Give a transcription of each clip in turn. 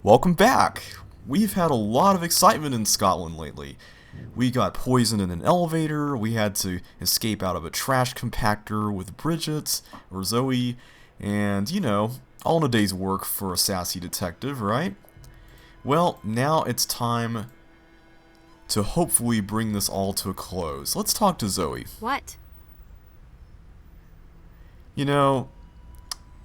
Welcome back! We've had a lot of excitement in Scotland lately. We got poisoned in an elevator, we had to escape out of a trash compactor with Bridget, or Zoe, and, you know, all in a day's work for a sassy detective, right? Well, now it's time to hopefully bring this all to a close. Let's talk to Zoe. What? You know,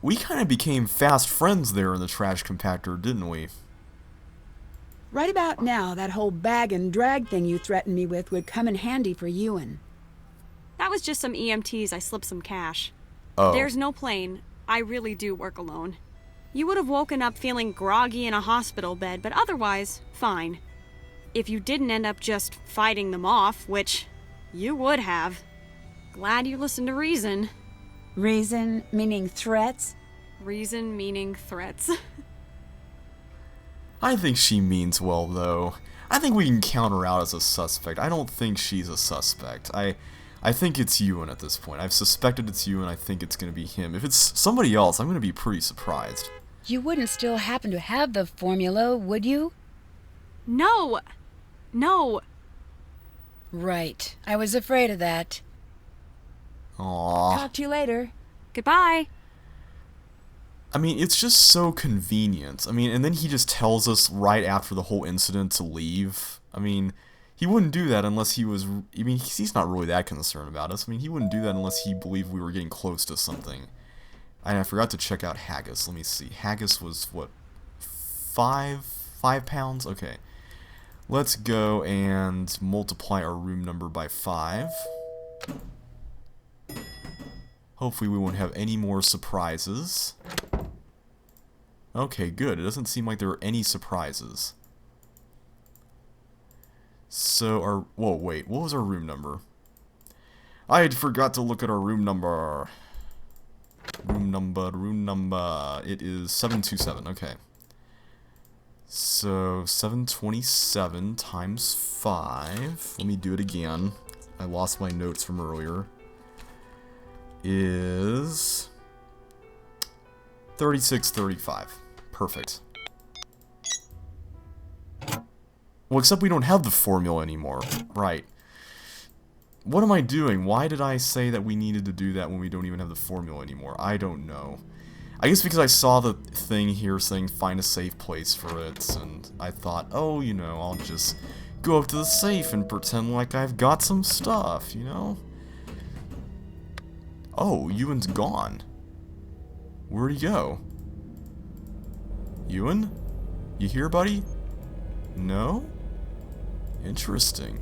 we kind of became fast friends there in the trash compactor, didn't we? Right about now, that whole bag and drag thing you threatened me with would come in handy for Ewan. That was just some EMTs. I slipped some cash. Oh. There's no plane. I really do work alone. You would have woken up feeling groggy in a hospital bed, but otherwise, fine. If you didn't end up just fighting them off, which you would have. Glad you listened to reason. Reason, meaning threats? Reason meaning threats. I think she means well, though. I think we can count her out as a suspect. I don't think she's a suspect. I think it's Ewan at this point. I've suspected it's Ewan, I think it's going to be him. If it's somebody else, I'm going to be pretty surprised. You wouldn't still happen to have the formula, would you? No! No! Right. I was afraid of that. Aww. Talk to you later. Goodbye! I mean, it's just so convenient. I mean, and then he just tells us right after the whole incident to leave. I mean, he wouldn't do that unless he was... I mean, he's not really that concerned about us. I mean, he wouldn't do that unless he believed we were getting close to something. And I forgot to check out haggis. Let me see. Haggis was, what, 5 pounds? Okay. Let's go and multiply our room number by 5. Hopefully we won't have any more surprises. Okay, good. It doesn't seem like there are any surprises. So our... Whoa, wait. What was our room number? I had forgot to look at our room number. Room number. It is 727. Okay. So 727 times 5. Let me do it again. I lost my notes from earlier. Is 3635. Perfect. Well, except we don't have the formula anymore. Right. What am I doing? Why did I say that we needed to do that when we don't even have the formula anymore? I don't know. I guess because I saw the thing here saying find a safe place for it, and I thought, oh, you know, I'll just go up to the safe and pretend like I've got some stuff, you know? Oh, Ewan's gone. Where'd he go? Ewan? You here, buddy? No? Interesting.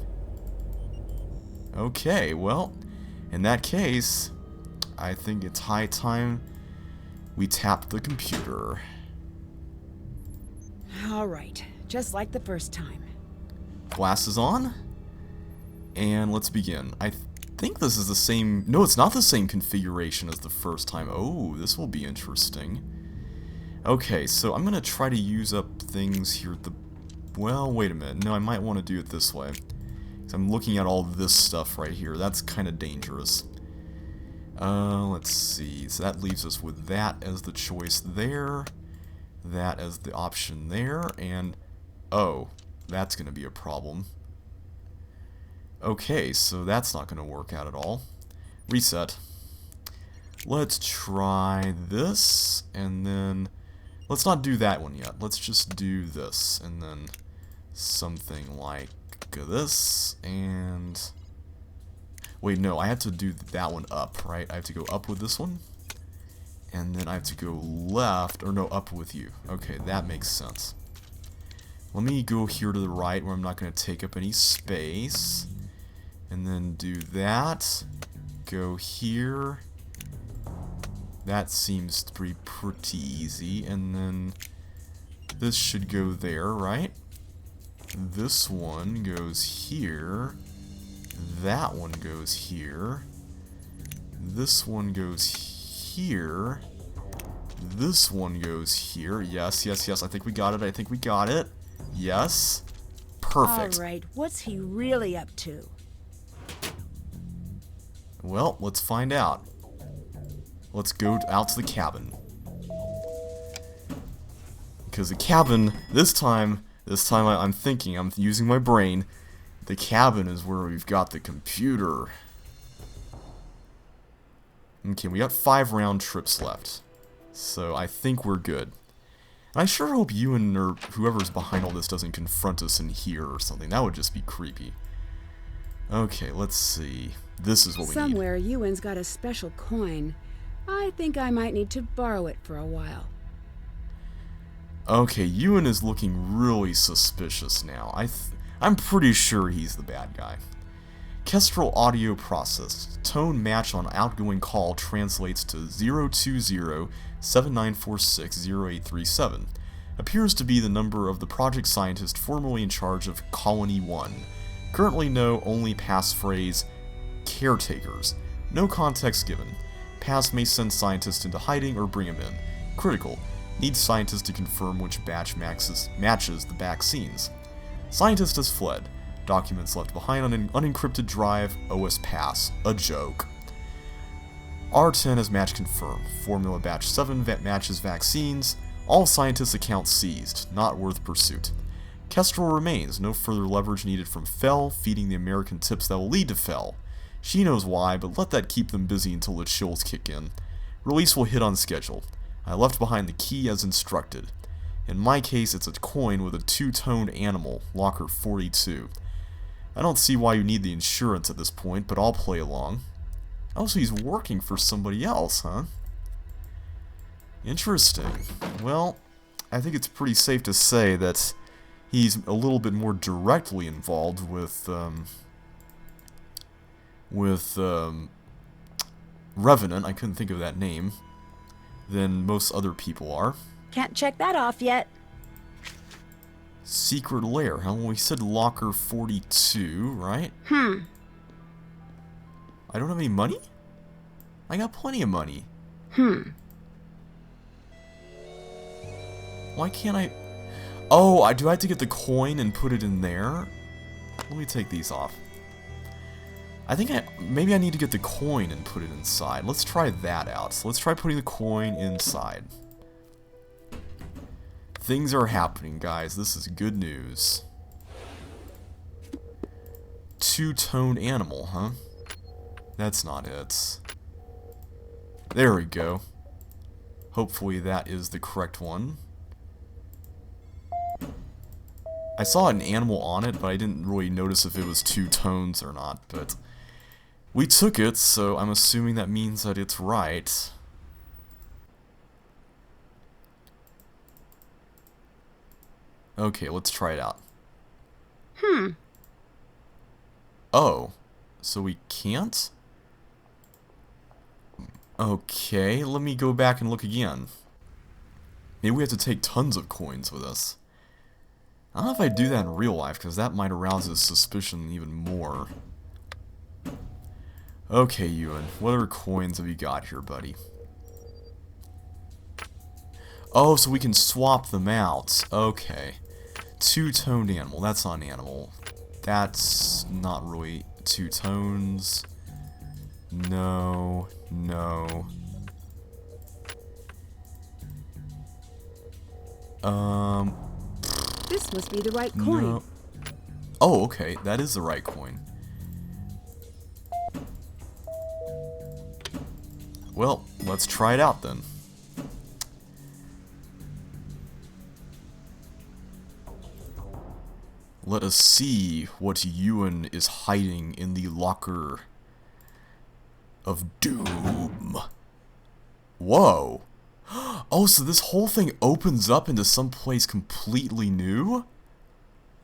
Okay, well, in that case, I think it's high time we tap the computer. All right, just like the first time. Glasses on? And let's begin. I think this is the same... No, it's not the same configuration as the first time. Oh, this will be interesting. Okay, so I'm going to try to use up things here at the... Well, wait a minute. No, I might want to do it this way. Because I'm looking at all this stuff right here. That's kind of dangerous. Let's see. So that leaves us with that as the choice there. That as the option there. And, oh, that's going to be a problem. Okay, so that's not going to work out at all. Reset. Let's try this, and then... Let's not do that one yet. Let's just do this, and then something like this, and... Wait, no, I have to do that one up, right? I have to go up with this one, and then I have to go left, or no, up with you. Okay, that makes sense. Let me go here to the right, where I'm not going to take up any space. And then do that. Go here. That seems to be pretty easy. And then this should go there, right? This one goes here. That one goes here. This one goes here. This one goes here. Yes, yes, yes. I think we got it. I think we got it. Yes. Perfect. All right, what's he really up to? Well, let's find out. Let's go out to the cabin. Because the cabin, this time I'm thinking, I'm using my brain. The cabin is where we've got the computer. Okay, we got 5 round trips left. So I think we're good. And I sure hope Ewan or whoever's behind all this doesn't confront us in here or something. That would just be creepy. Okay, let's see. This is what we need. Somewhere Ewan's got a special coin. I think I might need to borrow it for a while. Okay, Ewan is looking really suspicious now. I'm pretty sure he's the bad guy. Kestrel audio processed. Tone match on outgoing call translates to 020-7946-0837. Appears to be the number of the project scientist formerly in charge of Colony 1. Currently know only passphrase, caretakers. No context given. Pass may send scientists into hiding or bring them in. Critical. Needs scientists to confirm which batch matches the vaccines. Scientist has fled. Documents left behind on an unencrypted drive. OS pass. A joke. R10 has match confirmed. Formula batch 7 matches vaccines. All scientists' accounts seized. Not worth pursuit. Kestrel remains. No further leverage needed from Fel, feeding the American tips that will lead to Fel. She knows why, but let that keep them busy until the chills kick in. Release will hit on schedule. I left behind the key as instructed. In my case, it's a coin with a two-toned animal, locker 42. I don't see why you need the insurance at this point, but I'll play along. Oh, so he's working for somebody else, huh? Interesting. Well, I think it's pretty safe to say that he's a little bit more directly involved with Revenant, I couldn't think of that name, than most other people are. Can't check that off yet. Secret lair, huh? Well, we said locker 42, right? Hmm. I don't have any money? I got plenty of money. Why can't I... Oh, do I have to get the coin and put it in there? Let me take these off. I think maybe I need to get the coin and put it inside. Let's try that out. So let's try putting the coin inside. Things are happening, guys. This is good news. Two-toned animal, huh? That's not it. There we go. Hopefully that is the correct one. I saw an animal on it, but I didn't really notice if it was two tones or not, but we took it, so I'm assuming that means that it's right. Okay, let's try it out. Oh, so we can't? Okay, let me go back and look again. Maybe we have to take tons of coins with us. I don't know if I do that in real life, because that might arouse his suspicion even more. Okay, Ewan, what other coins have you got here, buddy? Oh, so we can swap them out. Okay. Two-toned animal. That's not an animal. That's not really two tones. No. No. This must be the right coin. No. Oh, okay. That is the right coin. Well, let's try it out then. Let us see what Ewan is hiding in the locker of doom. Whoa. Oh, so this whole thing opens up into some place completely new?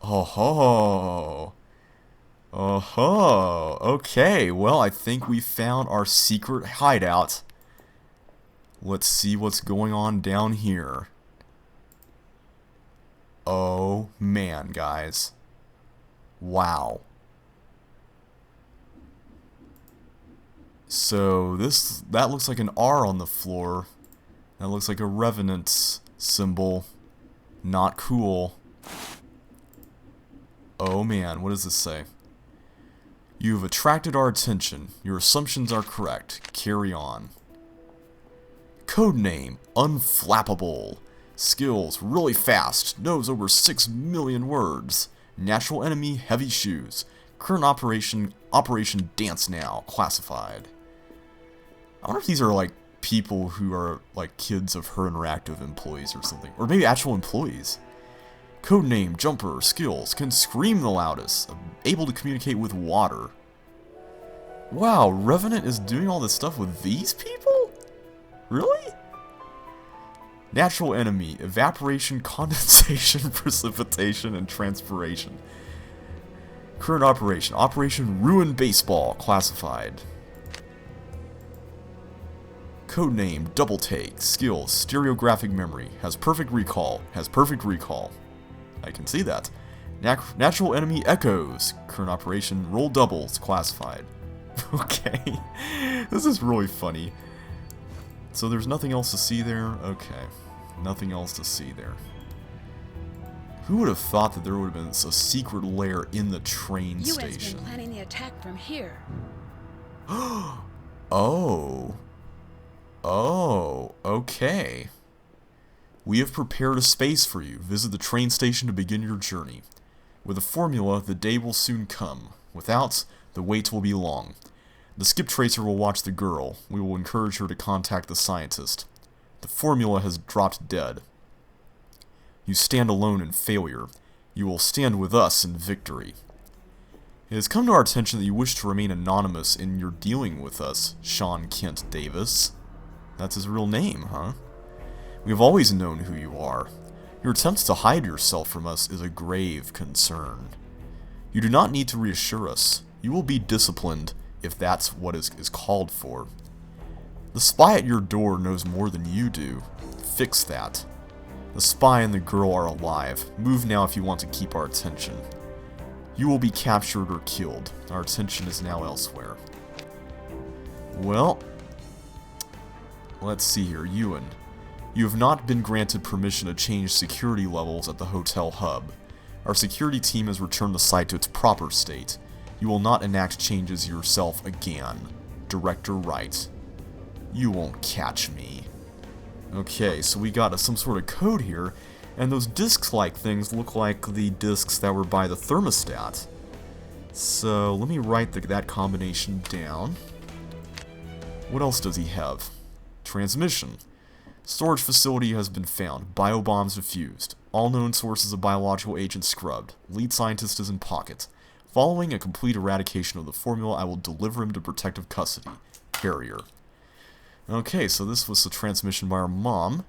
Oh ho. Oh ho. Okay, well, I think we found our secret hideout. Let's see what's going on down here. Oh man, guys. Wow. So that looks like an R on the floor. That looks like a Revenant symbol. Not cool. Oh man, what does this say? You have attracted our attention. Your assumptions are correct. Carry on. Codename, Unflappable. Skills, really fast, knows over 6 million words. Natural enemy, heavy shoes. Current Operation Dance Now, classified. I wonder if these are like people who are like kids of Her Interactive employees or something. Or maybe actual employees. Codename, Jumper, skills, can scream the loudest, able to communicate with water. Wow, Revenant is doing all this stuff with these people? Really? Natural enemy, evaporation, condensation, precipitation, and transpiration. Current Operation Ruin Baseball, classified. Codename, Double Take, skills, stereographic memory, has perfect recall, I can see that. Natural enemy, Echoes, current operation, Roll Doubles, classified. Okay, this is really funny. So there's nothing else to see there? Okay, nothing else to see there. Who would have thought that there would have been a secret lair in the train UN's station? been planning the attack from here. Oh. Oh, okay. We have prepared a space for you. Visit the train station to begin your journey. With a formula, the day will soon come. Without, the wait will be long. The skip tracer will watch the girl. We will encourage her to contact the scientist. The formula has dropped dead. You stand alone in failure. You will stand with us in victory. It has come to our attention that you wish to remain anonymous in your dealing with us, Sean Kent Davis. That's his real name, huh? We have always known who you are. Your attempts to hide yourself from us is a grave concern. You do not need to reassure us. You will be disciplined if that's what is called for. The spy at your door knows more than you do. Fix that. The spy and the girl are alive. Move now if you want to keep our attention. You will be captured or killed. Our attention is now elsewhere. Well, let's see here. Ewan, you have not been granted permission to change security levels at the hotel hub. Our security team has returned the site to its proper state. You will not enact changes yourself again. Director Wright. You won't catch me. Okay, so we got some sort of code here, and those disc-like things look like the discs that were by the thermostat. So let me write that combination down. What else does he have? Transmission. Storage facility has been found. Biobombs defused. All known sources of biological agents scrubbed. Lead scientist is in pocket. Following a complete eradication of the formula, I will deliver him to protective custody. Carrier. Okay, so this was the transmission by our mom.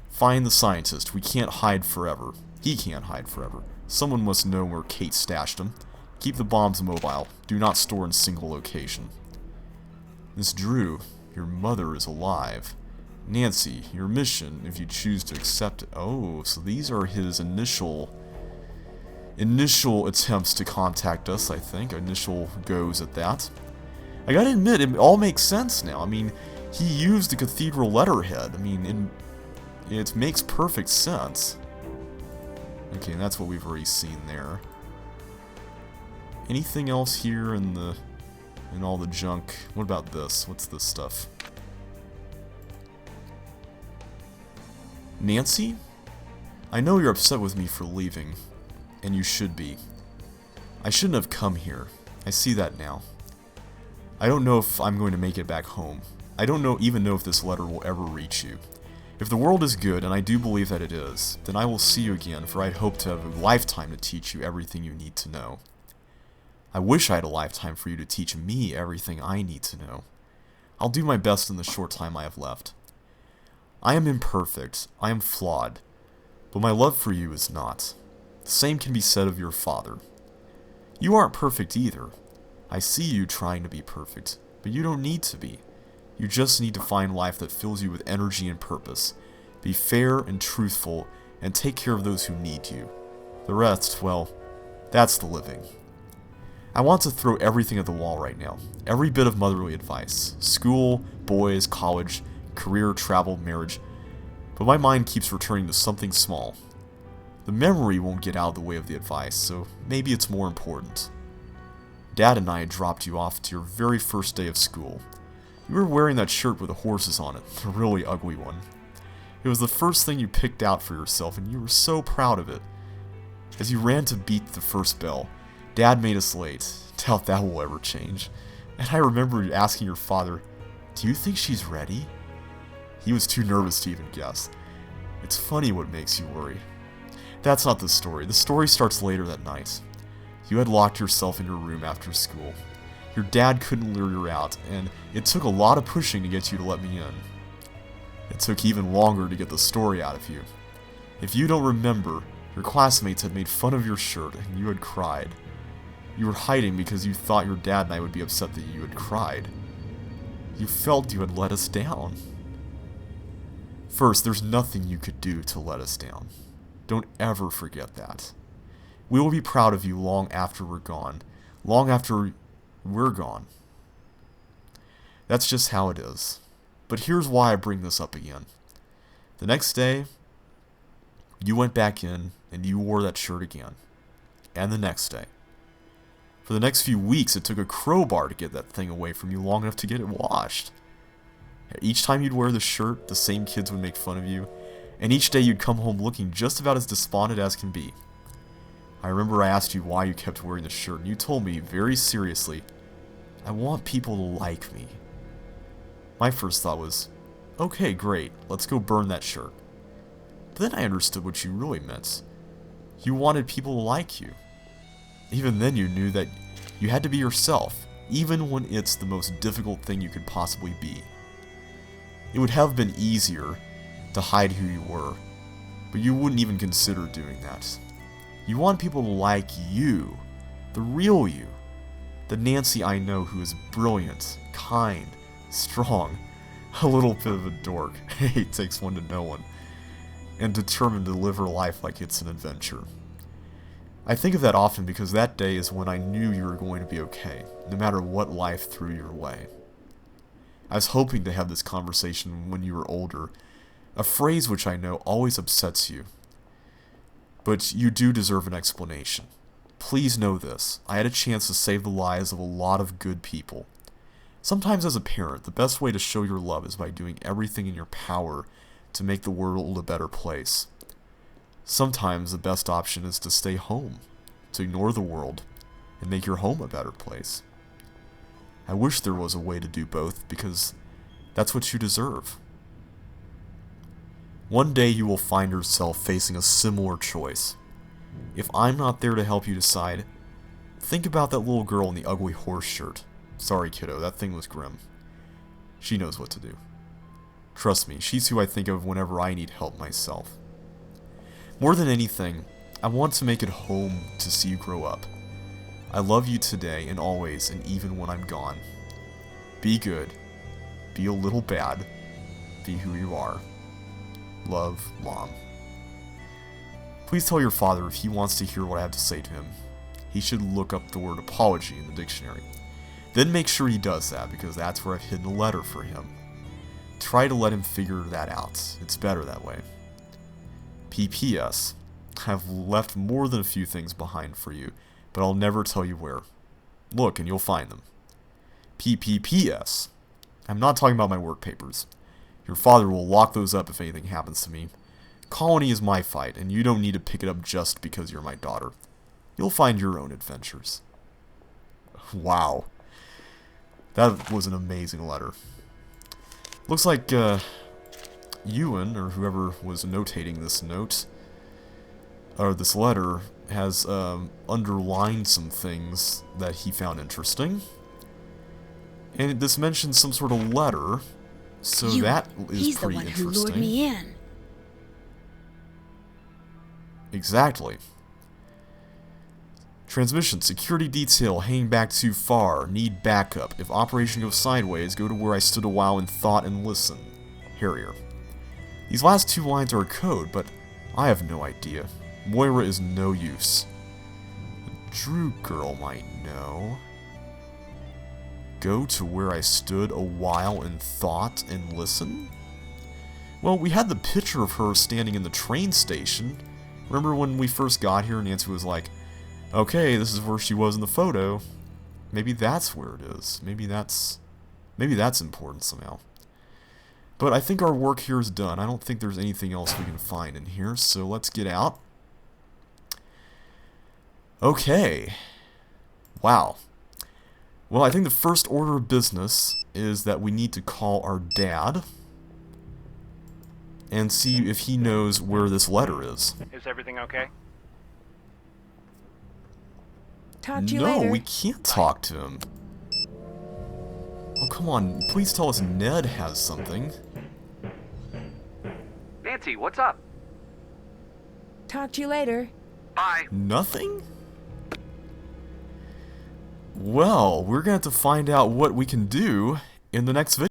Find the scientist. We can't hide forever. He can't hide forever. Someone must know where Kate stashed him. Keep the bombs mobile. Do not store in single location. Miss Drew, your mother is alive. Nancy, your mission, if you choose to accept it. Oh, so these are his initial attempts to contact us, I think. Initial goes at that. I gotta admit, it all makes sense now. I mean, he used the cathedral letterhead. I mean, it makes perfect sense. Okay, and that's what we've already seen there. Anything else here in all the junk? What about this? What's this stuff? Nancy? I know you're upset with me for leaving, and you should be. I shouldn't have come here. I see that now. I don't know if I'm going to make it back home. I don't even know if this letter will ever reach you. If the world is good, and I do believe that it is, then I will see you again, for I hope to have a lifetime to teach you everything you need to know. I wish I had a lifetime for you to teach me everything I need to know. I'll do my best in the short time I have left. I am imperfect, I am flawed, but my love for you is not. The same can be said of your father. You aren't perfect either. I see you trying to be perfect, but you don't need to be. You just need to find life that fills you with energy and purpose. Be fair and truthful, and take care of those who need you. The rest, well, that's the living. I want to throw everything at the wall right now. Every bit of motherly advice. School, boys, college, career, travel, marriage. But my mind keeps returning to something small. The memory won't get out of the way of the advice, so maybe it's more important. Dad and I dropped you off to your very first day of school. You were wearing that shirt with the horses on it, a really ugly one. It was the first thing you picked out for yourself, and you were so proud of it. As you ran to beat the first bell, Dad made us late. Doubt that will ever change. And I remember you asking your father, "Do you think she's ready?" He was too nervous to even guess. It's funny what makes you worry. That's not the story. The story starts later that night. You had locked yourself in your room after school. Your dad couldn't lure you out, and it took a lot of pushing to get you to let me in. It took even longer to get the story out of you. If you don't remember, your classmates had made fun of your shirt and you had cried. You were hiding because you thought your dad and I would be upset that you had cried. You felt you had let us down. First, there's nothing you could do to let us down. Don't ever forget that. We will be proud of you long after we're gone. Long after we're gone. That's just how it is. But here's why I bring this up again. The next day, you went back in and you wore that shirt again. And the next day. For the next few weeks, it took a crowbar to get that thing away from you long enough to get it washed. Each time you'd wear the shirt, the same kids would make fun of you, and each day you'd come home looking just about as despondent as can be. I remember I asked you why you kept wearing the shirt, and you told me, very seriously, "I want people to like me." My first thought was, okay, great, let's go burn that shirt. But then I understood what you really meant. You wanted people to like you. Even then you knew that you had to be yourself, even when it's the most difficult thing you could possibly be. It would have been easier to hide who you were, but you wouldn't even consider doing that. You want people to like you, the real you, the Nancy I know who is brilliant, kind, strong, a little bit of a dork, it takes one to know one, and determined to live her life like it's an adventure. I think of that often because that day is when I knew you were going to be okay, no matter what life threw your way. I was hoping to have this conversation when you were older, a phrase which I know always upsets you. But you do deserve an explanation. Please know this, I had a chance to save the lives of a lot of good people. Sometimes as a parent, the best way to show your love is by doing everything in your power to make the world a better place. Sometimes the best option is to stay home, to ignore the world, and make your home a better place. I wish there was a way to do both, because that's what you deserve. One day you will find yourself facing a similar choice. If I'm not there to help you decide, think about that little girl in the ugly horse shirt. Sorry, kiddo, that thing was grim. She knows what to do. Trust me, she's who I think of whenever I need help myself. More than anything, I want to make it home to see you grow up. I love you today and always, and even when I'm gone. Be good. Be a little bad. Be who you are. Love, Mom. Please tell your father if he wants to hear what I have to say to him. He should look up the word apology in the dictionary. Then make sure he does that, because that's where I've hidden a letter for him. Try to let him figure that out. It's better that way. PPS. I've left more than a few things behind for you, but I'll never tell you where. Look and you'll find them. PPPS. I'm not talking about my work papers. Your father will lock those up if anything happens to me. Colony is my fight, and you don't need to pick it up just because you're my daughter. You'll find your own adventures. Wow. That was an amazing letter. Looks like, Ewan, or whoever was notating this note, or this letter, has underlined some things that he found interesting. And this mentions some sort of letter, so that is pretty interesting. He's the one who lured me in. Exactly. Transmission, security detail, hanging back too far, need backup. If operation goes sideways, go to where I stood a while and thought and listened. Harrier. These last two lines are a code, but I have no idea. Moira is no use. The Drew girl might know. Go to where I stood a while and thought and listened? Well, we had the picture of her standing in the train station. Remember when we first got here and Nancy was like, okay, this is where she was in the photo. Maybe that's where it is. Maybe that's important somehow. But I think our work here is done. I don't think there's anything else we can find in here, so let's get out. Okay. Wow. Well, I think the first order of business is that we need to call our dad and see if he knows where this letter is. Is everything okay? Talk to you No, later. we can't talk to him. Oh, come on. Please tell us Ned has something. Nancy, what's up? Talk to you later. Bye. Nothing? Well, we're going to have to find out what we can do in the next video.